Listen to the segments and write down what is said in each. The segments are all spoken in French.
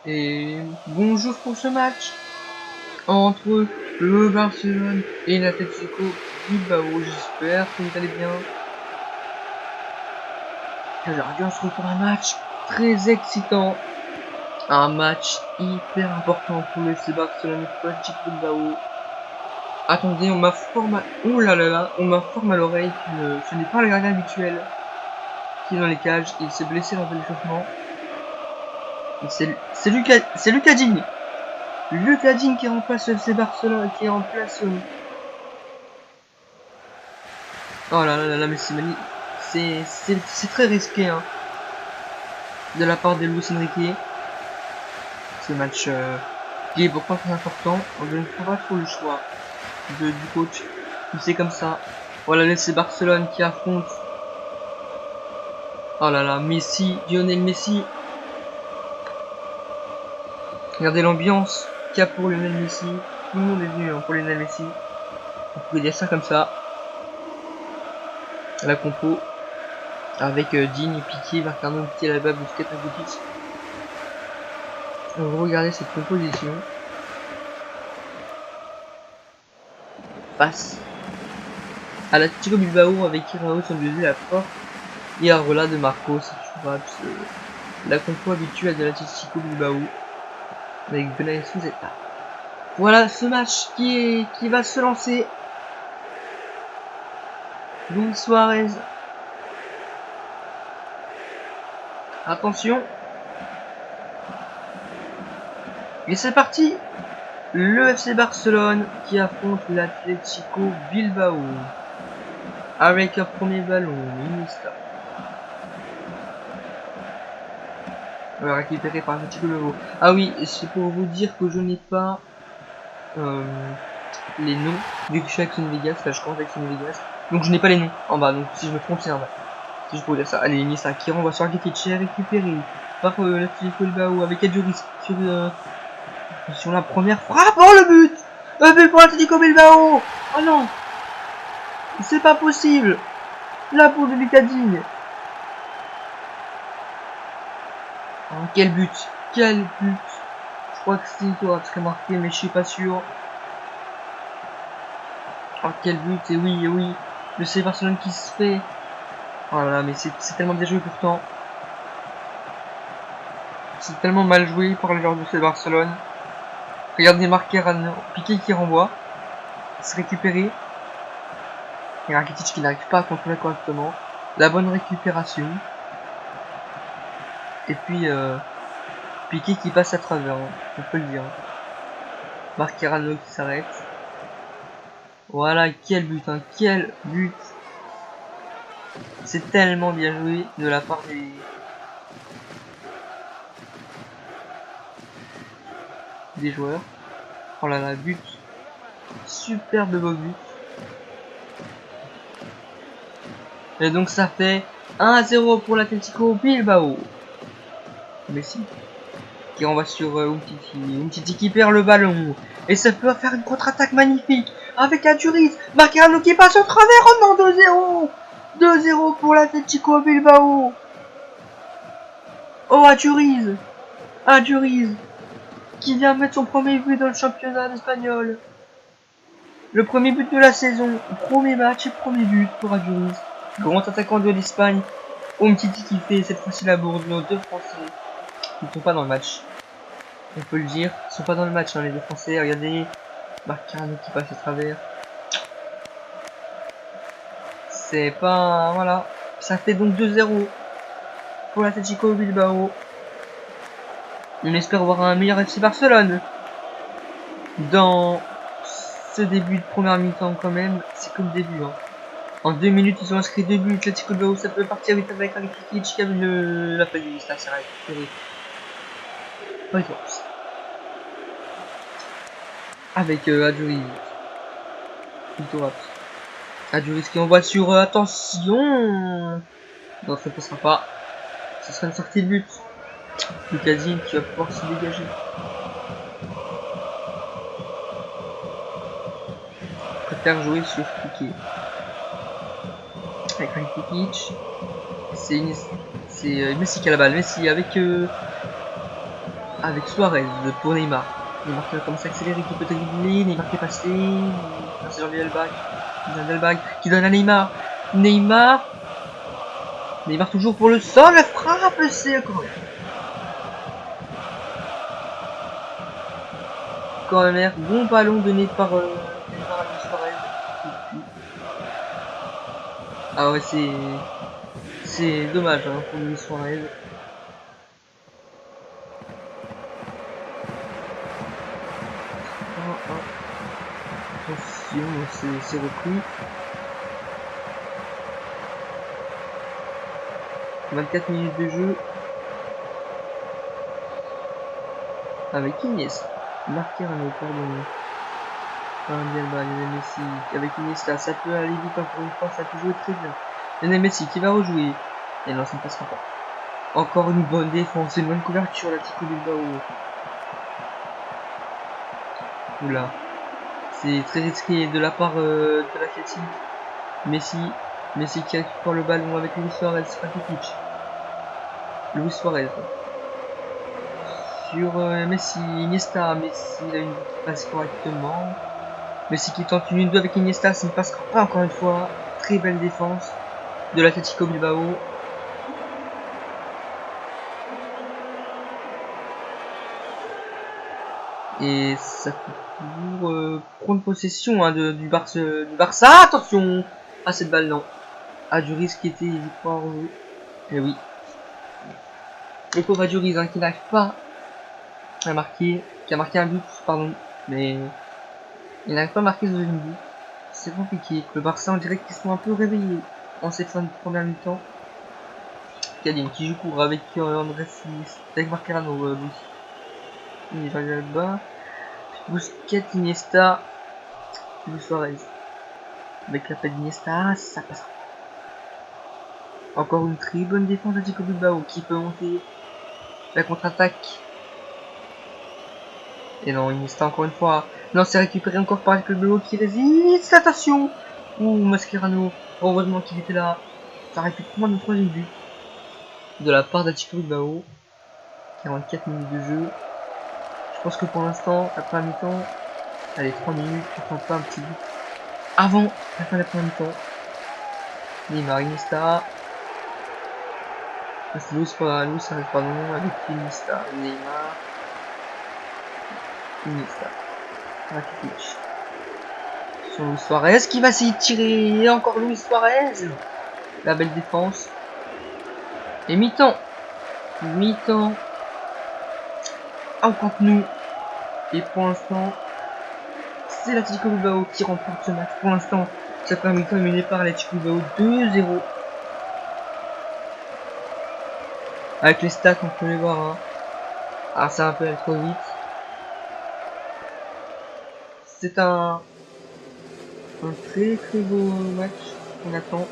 Et bonjour pour ce match entre le Barcelone et l'Atlético Bilbao. J'espère que vous allez bien. Aujourd'hui on se retrouve pour un match très excitant. Un match hyper important pour le FC Barcelone et pour l'Atlético Bilbao. Attendez, on m'informe oh là là là, on m'informe à l'oreille que ce n'est pas le gardien habituel qui est dans les cages. Il s'est blessé lors de l'échauffement. C'est Lucas Digne. Lucas Digne qui remplace le FC Barcelone, qui remplace oh là là là, mais c'est très risqué hein, de la part de Luis Enrique. Ce match qui est pourtant très important. Je ne crois pas trop le choix du coach. C'est comme ça. Voilà, c'est Barcelone qui affronte. Oh là là, Messi, Lionel Messi. Regardez l'ambiance qu'il y a pour Lionel Messi. Tout le monde est venu hein, pour Lionel Messi. On pourrait dire ça comme ça. La compo avec Digne, Piqué, Marcano, Piqué, Alaba, Busquets, Rakitic. On va regarder cette composition. Face à l'Atlético Bilbao avec Iraoz au milieu de la porte et Arrola de Marcos, la compo habituelle de l'Atlético Bilbao avec Benaïs Zeta. Voilà ce match qui va se lancer. Luis Suarez. Attention. Et c'est parti. Le FC Barcelone qui affronte l'Atlético Bilbao. Avec un premier ballon, Iniesta. Récupéré par l'Atlético Bilbao. Ah oui, c'est pour vous dire que je n'ai pas les noms, vu que je suis avec Sony Vegas, là je commence avec Sony Vegas, donc je n'ai pas les noms en bas, donc si je me trompe c'est normal. Si je pourrais dire ça, allez Iniesta qui renvoie sur Rakitic, récupéré par l'Atlético Bilbao avec Adjuris sur la première frappe, oh le but. Le but pour l'Atlético Bilbao. Oh non, c'est pas possible. La boule de Lucas Digne. Oh, quel but, quel but. Je crois que c'est toi qui a marqué, mais je suis pas sûr. Oh quel but, et oui, le C Barcelone qui se fait. Oh là là, mais c'est tellement bien joué pourtant. C'est tellement mal joué par les joueurs du C Barcelone. Regardez Marquerano, Piqué qui renvoie. Se récupérer. Et Rakitic qui n'arrive pas à contrôler correctement. La bonne récupération. Et puis Piqué qui passe à travers, hein, on peut le dire. Marquerano qui s'arrête. Voilà, quel but, hein, quel but. C'est tellement bien joué de la part des joueurs. Oh là là, but. Superbe beau but. Et donc ça fait 1-0 pour l'Atlético Bilbao. Messi qui renvoie sur Umtiti. Umtiti qui perd le ballon. Et ça peut faire une contre-attaque magnifique avec Adjuris. Marquerano qui passe au travers. Oh non, 2-0. 2-0 pour l'Atlético Bilbao. Oh Adjuris. Adjuris qui vient mettre son premier but dans le championnat espagnol. Le premier but de la saison. Premier match et premier but pour Adjuris. Grand attaquant de l'Espagne. Umtiti qui fait cette fois-ci la bourde. Nos deux Français qui ne sont pas dans le match. On peut le dire. Ils sont pas dans le match, hein, les deux Français. Regardez. Marcano qui passe à travers. C'est pas... Voilà. Ça fait donc 2-0 pour l'Atlético Bilbao. On espère voir un meilleur FC Barcelone dans ce début de première mi-temps quand même. C'est que le début. Hein. En 2 minutes, ils ont inscrit 2 buts. L'Atlético Bilbao, ça peut partir vite avec Rakitic qui a vu la faillite. Là, c'est récupéré. Avec Adjuris. Adjuris qui envoie sur attention. Non, ça ne passera pas. Ce sera une sortie de but. Lucas Digne qui va pouvoir se dégager. Je préfère jouer sur Piqué. Avec Rakitic. C'est Messi qui a la balle. Messi avec avec Suarez pour Neymar. Neymar qui va commencer à accélérer, qui peut dribbler, Neymar qui est passé, c'est Jordi Alba qui donne à Neymar. Neymar toujours pour le sol, la frappe, c'est corner, bon ballon donné par Neymar à Luis Suarez. Ah ouais, c'est dommage hein, pour Luis Suarez. Attention, c'est repris. 24 minutes de jeu. Avec Iniesta. Mascherano, pardon. Lionel Messi. Avec Iniesta, ça peut aller vite encore une fois, ça peut jouer très bien. Lionel Messi qui va rejouer. Et non, ça ne passera pas. Encore une bonne défense, une bonne couverture, la petite Bilbao. Oula. C'est très risqué de la part de l'Athletic. Messi qui récupère le ballon avec Luis Suarez, Rakitic. Luis Suarez. Sur Messi, Iniesta, Messi il a une passe correctement. Messi qui tente une 1-2 avec Iniesta, ça ne passera pas encore une fois. Très belle défense de l'Atlético Bilbao. Et ça peut toujours prendre possession hein, du Barça. Attention à cette balle, non. Aduriz qui était, je crois, en jeu. Et oui. Le pauvre Aduriz hein, qui n'arrive pas à marquer, qui a marqué un but, pardon. Mais il n'arrive pas à marquer ce deuxième but. C'est compliqué. Le Barça, on dirait qu'ils sont un peu réveillés en cette fin de première mi-temps. Cadine qui joue court avec André Sinis, avec Marcarano, lui. Il va là-bas. Busquets, Iniesta, Luis Suarez. Avec la paix d'Iniesta, ça passe. Encore une très bonne défense d'Atletico Bilbao qui peut monter la contre-attaque. Et non, Iniesta encore une fois. Non, c'est récupéré encore par Atletico Bilbao qui résiste. Attention! Ouh, Mascherano. Heureusement qu'il était là. Ça aurait pu prendre le troisième but de la part d'Atletico Bilbao. 44 minutes de jeu. Je pense que pour l'instant, après la mi-temps, allez, 3 minutes, on prend pas un petit but avant la fin de la première mi-temps. Neymar, Iniesta. C'est Luis Suarez, pardon, avec Iniesta, Neymar. Iniesta. Rakitic. Sur Luis Suarez qui va s'y tirer. Et encore Luis Suarez. La belle défense. Et mi-temps. Mi-temps. En contre nous. Et pour l'instant, c'est l'Atlético Bilbao qui remporte ce match. Pour l'instant, cette première mi-temps est menée par l'Atlético Bilbao 2-0. Avec les stats, on peut les voir. Hein. Ah, ça va un peu aller trop vite. C'est un très très beau match qu'on attend.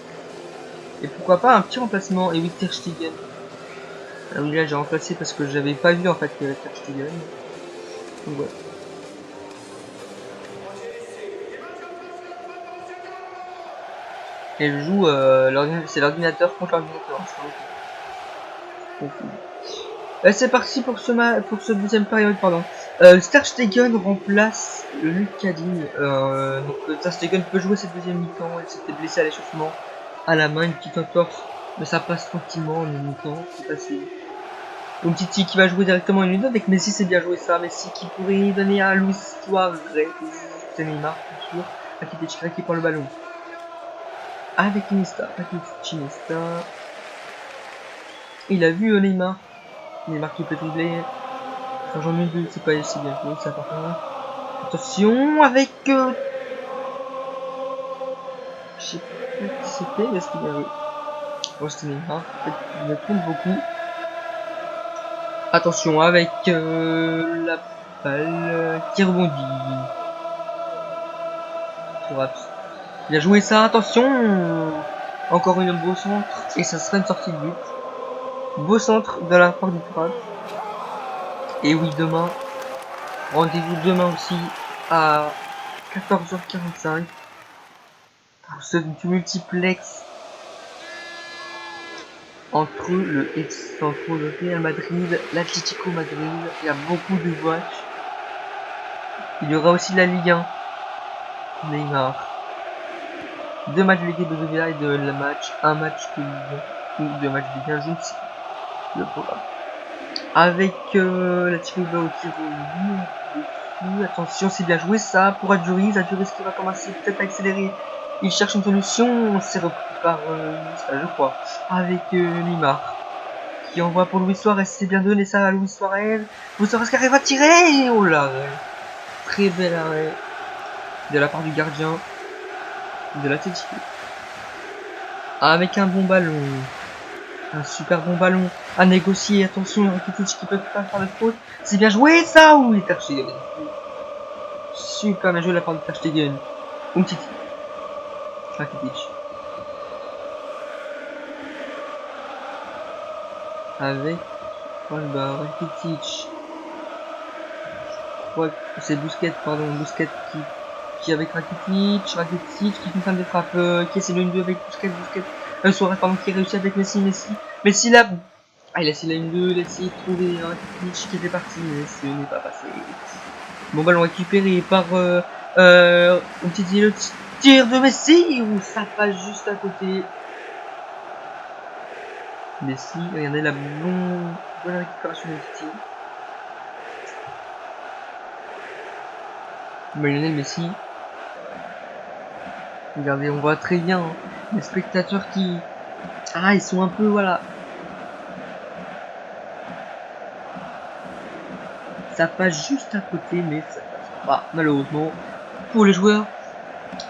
Et pourquoi pas un petit remplacement. Et oui, Ter Stegen. Ah oui, là j'ai remplacé parce que j'avais pas vu en fait Ter Stegen. Donc ouais. Et je joue, c'est l'ordinateur contre l'ordinateur. C'est parti pour ce deuxième période, pardon. Ter Stegen remplace Luc Cadine. Donc Ter Stegen peut jouer cette deuxième mi-temps. Il s'était blessé à l'échauffement à la main, une petite entorse, mais ça passe tranquillement en une mi-temps. C'est facile. Donc Titi qui va jouer directement une mi-temps avec Messi, c'est bien joué ça. Messi qui pourrait donner à Luis Suarez, c'est Neymar, bien sûr. Rakitic qui prend le ballon. Avec Iniesta, il a vu Neymar. Neymar qui peut dribbler. J'en ai deux, c'est pas si bien joué ça par contre. Attention avec je sais pas qui c'était, mais c'était bien joué. Bon, c'était Neymar, il me trompe beaucoup. Attention avec la balle qui rebondit. Il a joué ça, attention. Encore une beau centre, et ça serait une sortie de but. Beau centre de la part du Turam. Et oui, demain, rendez-vous demain aussi à 14h45 pour ce multiplex entre le Real Madrid, l'Atlético Madrid. Il y a beaucoup de matchs. Il y aura aussi la Ligue 1. Neymar. 2 matchs de l'équipe de Villa et un match de Ligue 1. Ou 2 matchs de Ligue 1, je ne sais plus le programme. Avec la Bilbao qui revient dessus. Attention, c'est bien joué ça pour Adjuriz. Adjuriz qui va commencer peut-être à accélérer. Il cherche une solution. C'est repris par je crois. Avec Neymar. Qui envoie pour Luis Suarez. C'est bien donné ça à Luis Suarez. Luis Suarez qui arrive à tirer. Oh l'arrêt. Très bel arrêt. De la part du gardien. De l'Atlético. Avec un bon ballon. Un super bon ballon à négocier. Attention, Rakitic qui peut pas faire de faute. C'est bien joué ça. Oui, Ter Stegen. Super bien joué de la part de Ter Stegen. Umtiti. Rakitic. Avec Rakitic. C'est Busquets, pardon. Busquets qui avec Rakitic qui fait une fin de frappe. Qui essaie le 1-2 avec Busquets. Suarez pardon qui réussit avec Messi là. Ah, il a essayé la 1-2, il a essayé de trouver un Rakitic qui était parti, mais ce n'est pas passé. Bon ballon récupéré par Umtiti, le tir de Messi où ça passe juste à côté. Messi, regardez la bonne récupération de Umtiti. Lionel Messi. Regardez, on voit très bien hein, les spectateurs qui... Ah, ils sont un peu, voilà. Ça passe juste à côté, mais ça passe pas, malheureusement. Pour les joueurs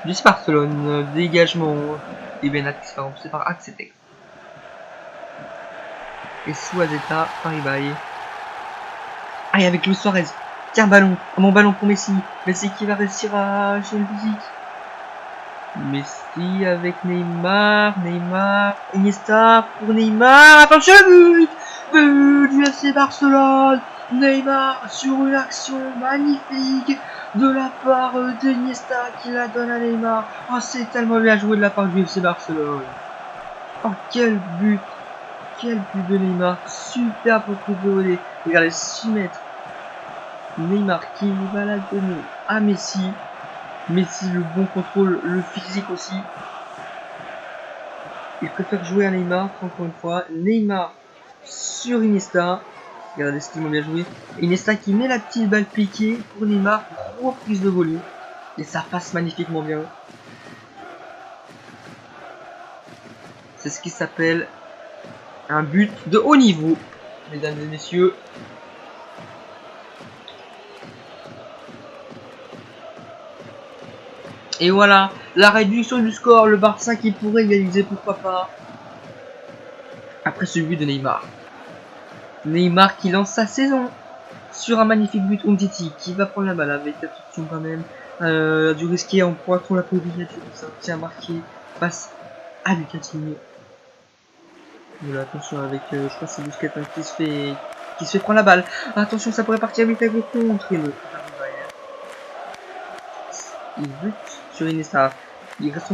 du Barcelone, dégagement. Et Benat qui se fait remplacer par Axetex. Et Suazeta par Ibai. Ah, et avec Luis Suarez. Tiens, ballon. Un bon ballon pour Messi. Messi qui va réussir à jouer le physique. Messi avec Neymar. Iniesta pour Neymar. Attention, but du FC Barcelone. Neymar sur une action magnifique de la part d'Iniesta qui la donne à Neymar. Oh, c'est tellement bien joué de la part du FC Barcelone. Oh, quel but de Neymar. Super pour coup de volée. Regardez, 6 mètres. Neymar qui va la donner à Messi. Messi, le bon contrôle, le physique aussi. Il préfère jouer à Neymar, encore une fois. Neymar sur Iniesta. Regardez ce qu'ils m'ont bien joué. Iniesta qui met la petite balle piquée pour Neymar. Gros prise de volée. Et ça passe magnifiquement bien. C'est ce qui s'appelle un but de haut niveau, mesdames et messieurs. Et voilà, la réduction du score, le Barça qui pourrait égaliser, pourquoi pas. Après ce but de Neymar. Neymar qui lance sa saison sur un magnifique but. Umtiti qui va prendre la balle avec attention quand même. Du risqué en pointant la pauvrille. Qui a marqué face à Lucatini. Voilà, attention avec, je crois que c'est Busquets hein, qui se fait prendre la balle. Attention, ça pourrait partir vite avec le contre. Il bute sur Iniesta. Il reste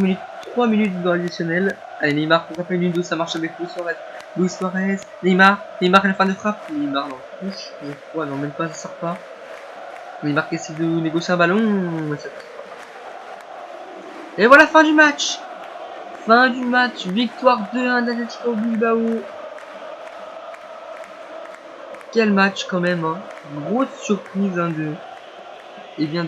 3 minutes dans l'additionnel. Allez, Neymar pour rappeler une 2, ça marche avec Luis Suarez. Neymar à la fin de frappe. Neymar dans la touche, je crois, non, même pas, ça sort pas. Neymar qui essaie de négocier un ballon. Et voilà, fin du match. Victoire 2-1 d'Atlético Bilbao. Quel match quand même, hein. Grosse surprise, hein, et bien